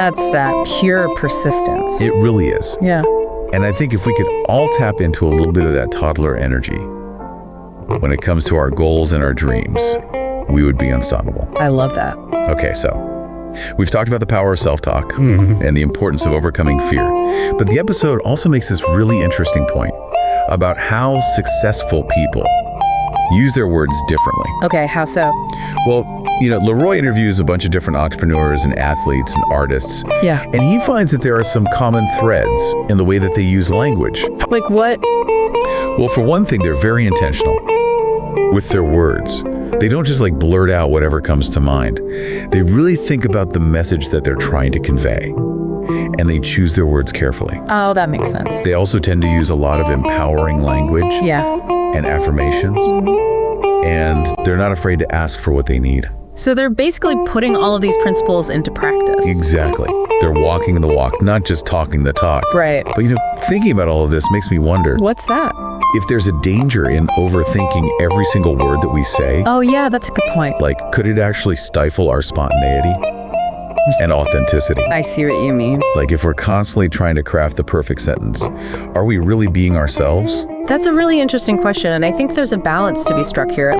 That's that pure persistence. It really is. Yeah. And I think if we could all tap into a little bit of that toddler energy when it comes to our goals and our dreams, we would be unstoppable. I love that. Okay, so we've talked about the power of self-talk and the importance of overcoming fear. But the episode also makes this really interesting point about how successful people use their words differently. Okay, how so? Well, Leroy interviews a bunch of different entrepreneurs and athletes and artists. Yeah. And he finds that there are some common threads in the way that they use language. Like what? Well, for one thing, they're very intentional with their words. They don't just blurt out whatever comes to mind. They really think about the message that they're trying to convey, and they choose their words carefully. Oh, that makes sense. They also tend to use a lot of empowering language Yeah. and affirmations, and they're not afraid to ask for what they need. So they're basically putting all of these principles into practice. Exactly. They're walking the walk, not just talking the talk. Right. But thinking about all of this makes me wonder What's that? if there's a danger in overthinking every single word that we say. Oh, yeah, that's a good point. Could it actually stifle our spontaneity and authenticity? I see what you mean. If we're constantly trying to craft the perfect sentence, are we really being ourselves? That's a really interesting question, and I think there's a balance to be struck here.